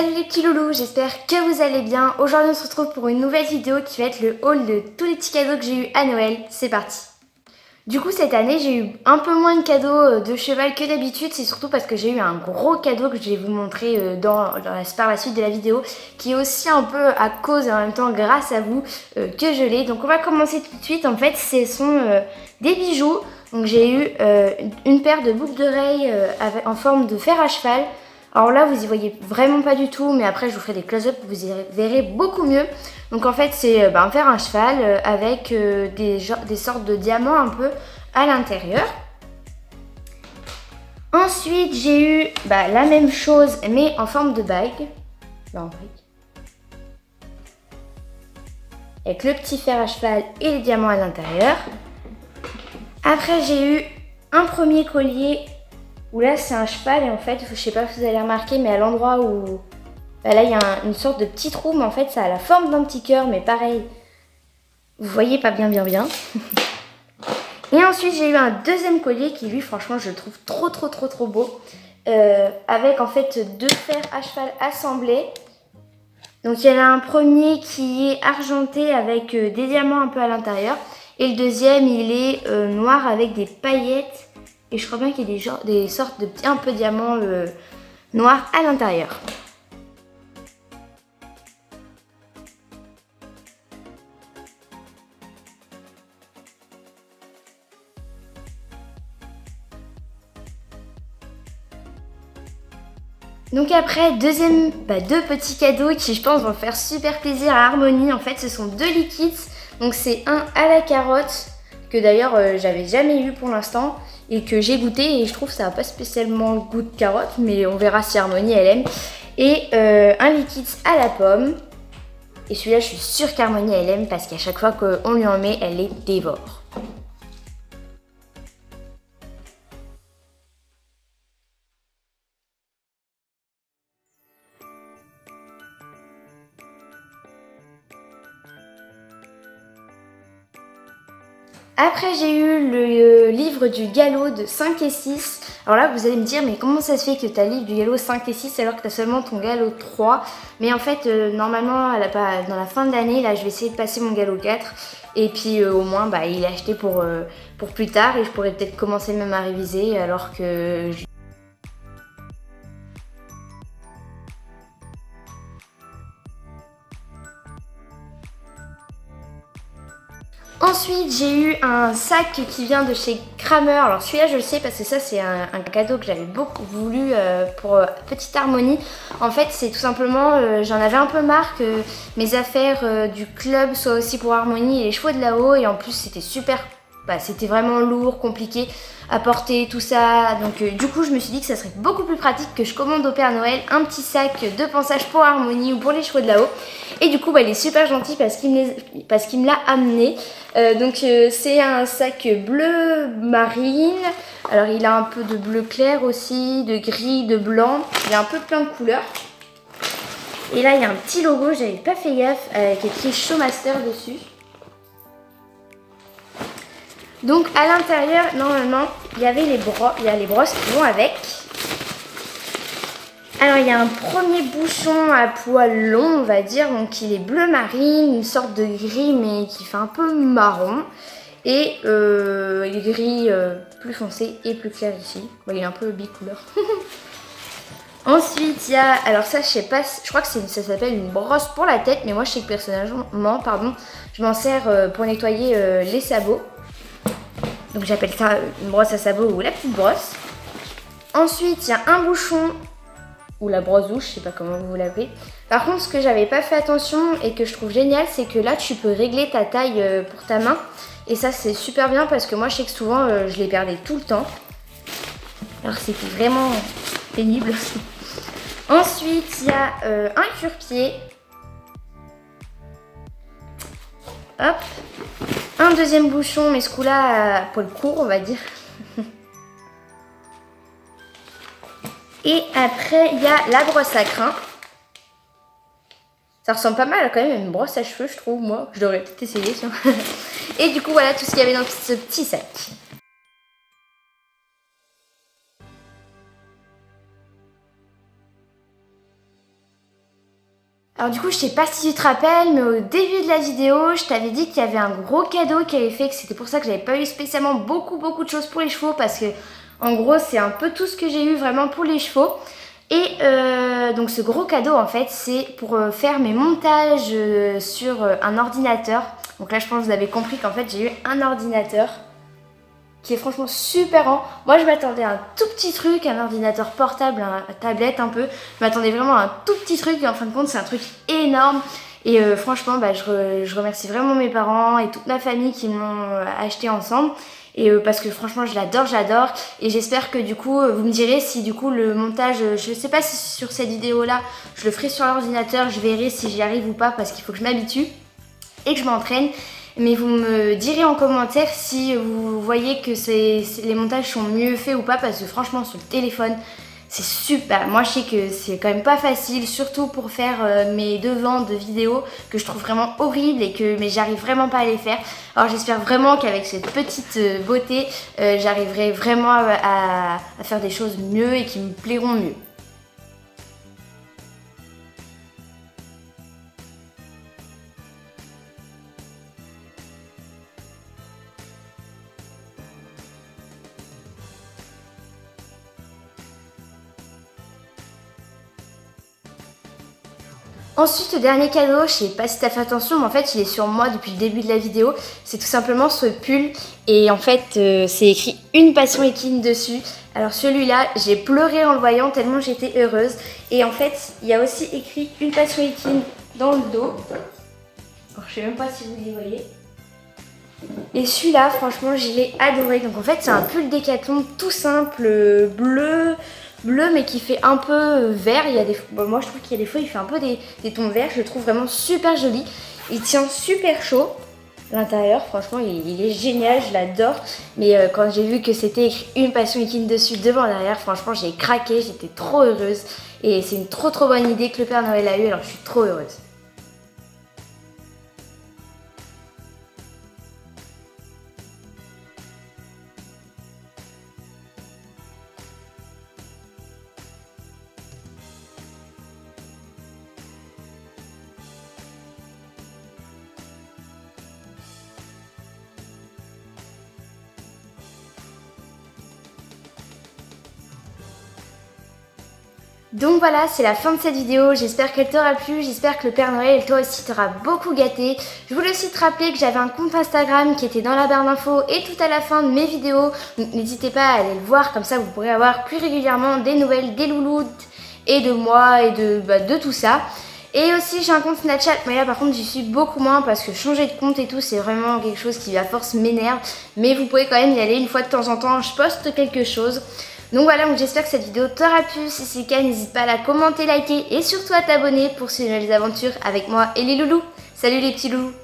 Salut les petits loulous, j'espère que vous allez bien. Aujourd'hui on se retrouve pour une nouvelle vidéo qui va être le haul de tous les petits cadeaux que j'ai eu à Noël. C'est parti. Du coup cette année j'ai eu un peu moins de cadeaux de cheval que d'habitude. C'est surtout parce que j'ai eu un gros cadeau que je vais vous montrer par la suite de la vidéo, qui est aussi un peu à cause et en même temps grâce à vous que je l'ai. Donc on va commencer tout de suite. En fait ce sont des bijoux. Donc j'ai eu une paire de boucles d'oreilles en forme de fer à cheval. Alors là, vous y voyez vraiment pas du tout, mais après je vous ferai des close-up, vous y verrez beaucoup mieux. Donc en fait, c'est un fer à cheval avec des sortes de diamants un peu à l'intérieur. Ensuite, j'ai eu la même chose, mais en forme de bague. Là, en brique. Avec le petit fer à cheval et les diamants à l'intérieur. Après, j'ai eu un premier collier où là c'est un cheval et en fait, je sais pas si vous allez remarquer, mais à l'endroit où là il y a une sorte de petit trou, mais en fait ça a la forme d'un petit cœur, mais pareil, vous voyez pas bien. Et ensuite j'ai eu un deuxième collier qui lui franchement je le trouve trop beau, avec en fait deux fers à cheval assemblés. Donc il y en a un premier qui est argenté avec des diamants un peu à l'intérieur, et le deuxième il est noir avec des paillettes. Et je crois bien qu'il y a des sortes de petits un peu diamants noirs à l'intérieur. Donc après, deux petits cadeaux qui je pense vont faire super plaisir à Harmonie. En fait, ce sont deux liquides. Donc c'est un à la carotte, que d'ailleurs j'avais jamais eu pour l'instant, et que j'ai goûté et je trouve que ça n'a pas spécialement le goût de carotte, mais on verra si Harmonie elle aime. Et un liquide à la pomme, et celui-là je suis sûre qu'Harmonie elle aime parce qu'à chaque fois qu'on lui en met, elle les dévore. Après j'ai eu le livre du galop de 5 et 6. Alors là vous allez me dire, mais comment ça se fait que tu as le livre du galop 5 et 6 alors que tu as seulement ton galop 3? Mais en fait normalement dans la fin de l'année, là je vais essayer de passer mon galop 4. Et puis au moins il est acheté pour plus tard, et je pourrais peut-être commencer même à réviser alors que... Ensuite, j'ai eu un sac qui vient de chez Kramer. Alors celui-là, je le sais parce que ça, c'est un cadeau que j'avais beaucoup voulu pour Petite Harmonie. En fait, c'est tout simplement, j'en avais un peu marre que mes affaires du club soient aussi pour Harmonie et les chevaux de là-haut. Et en plus, c'était super, c'était vraiment lourd, compliqué à porter, tout ça. Donc du coup, je me suis dit que ça serait beaucoup plus pratique que je commande au Père Noël un petit sac de pansage pour Harmonie ou pour les chevaux de là-haut. Et du coup, il est super gentil parce qu'il me l'a amené. Donc c'est un sac bleu marine. Alors il a un peu de bleu clair aussi, de gris, de blanc. Il y a un peu plein de couleurs. Et là il y a un petit logo, j'avais pas fait gaffe, avec écrit Showmaster dessus. Donc à l'intérieur, normalement, il y a les brosses qui vont avec. Alors il y a un premier bouchon à poils longs, on va dire, donc il est bleu marine, une sorte de gris mais qui fait un peu marron. Et il est gris plus foncé et plus clair ici. Bon, il est un peu bicouleur. Ensuite il y a, alors ça je sais pas, je crois que ça s'appelle une brosse pour la tête, mais moi je sais que personnellement, je m'en sers pour nettoyer les sabots. Donc j'appelle ça une brosse à sabots ou la petite brosse. Ensuite il y a un bouchon, ou la brosse douche, je sais pas comment vous l'appelez. Par contre, ce que j'avais pas fait attention et que je trouve génial, c'est que là tu peux régler ta taille pour ta main. Et ça c'est super bien parce que moi je sais que souvent je les perdais tout le temps. Alors c'était vraiment pénible. Ensuite il y a un cure-pied. Hop. Un deuxième bouchon, mais ce coup-là à poil court on va dire. Et après, il y a la brosse à crins. Ça ressemble pas mal quand même à une brosse à cheveux, je trouve, moi. Je devrais peut-être essayer, ça. Et du coup, voilà tout ce qu'il y avait dans ce petit sac. Alors du coup, je sais pas si tu te rappelles, mais au début de la vidéo, je t'avais dit qu'il y avait un gros cadeau qui avait fait, que c'était pour ça que j'avais pas eu spécialement beaucoup de choses pour les chevaux, parce que en gros, c'est un peu tout ce que j'ai eu vraiment pour les chevaux. Et donc ce gros cadeau en fait, c'est pour faire mes montages sur un ordinateur. Donc là, je pense que vous avez compris qu'en fait, j'ai eu un ordinateur qui est franchement super grand. Moi je m'attendais à un tout petit truc, un ordinateur portable, un tablette un peu. Je m'attendais vraiment à un tout petit truc et en fin de compte c'est un truc énorme. Et franchement je remercie vraiment mes parents et toute ma famille qui m'ont acheté ensemble. Et parce que franchement j'adore. Et j'espère que du coup vous me direz si du coup le montage, je sais pas si sur cette vidéo là je le ferai sur l'ordinateur, je verrai si j'y arrive ou pas parce qu'il faut que je m'habitue et que je m'entraîne. Mais vous me direz en commentaire si vous voyez que les montages sont mieux faits ou pas, parce que franchement sur le téléphone c'est super. Moi je sais que c'est quand même pas facile, surtout pour faire mes devants de vidéos que je trouve vraiment horribles mais j'arrive vraiment pas à les faire. Alors j'espère vraiment qu'avec cette petite beauté j'arriverai vraiment à faire des choses mieux et qui me plairont mieux. Ensuite, le dernier cadeau, je sais pas si t'as fait attention, mais en fait il est sur moi depuis le début de la vidéo. C'est tout simplement ce pull et en fait c'est écrit Une passion équine dessus. Alors celui-là, j'ai pleuré en le voyant tellement j'étais heureuse. Et en fait, il y a aussi écrit Une passion équine dans le dos. Alors, je sais même pas si vous les voyez. Et celui-là, franchement, je l'ai adoré. Donc en fait, c'est un pull Décathlon tout simple, bleu mais qui fait un peu vert. Il y a des, bon, moi je trouve qu'il y a des fois il fait un peu des tons verts. Je le trouve vraiment super joli. Il tient super chaud. L'intérieur, franchement, il est génial, je l'adore. Mais quand j'ai vu que c'était écrit Une passion équine dessus, devant derrière, franchement, j'ai craqué, j'étais trop heureuse. Et c'est une trop bonne idée que le Père Noël a eu, alors je suis trop heureuse. Donc voilà, c'est la fin de cette vidéo, j'espère qu'elle t'aura plu, j'espère que le Père Noël toi aussi t'aura beaucoup gâté. Je voulais aussi te rappeler que j'avais un compte Instagram qui était dans la barre d'infos et tout à la fin de mes vidéos. Donc n'hésitez pas à aller le voir, comme ça vous pourrez avoir plus régulièrement des nouvelles des loulous et de moi et de tout ça. Et aussi j'ai un compte Snapchat, mais là par contre j'y suis beaucoup moins parce que changer de compte et tout c'est vraiment quelque chose qui à force m'énerve. Mais vous pouvez quand même y aller une fois de temps en temps, je poste quelque chose. Donc voilà, donc j'espère que cette vidéo t'aura plu. Si c'est le cas, n'hésite pas à la commenter, liker et surtout à t'abonner pour suivre les aventures avec moi et les loulous. Salut les petits loulous!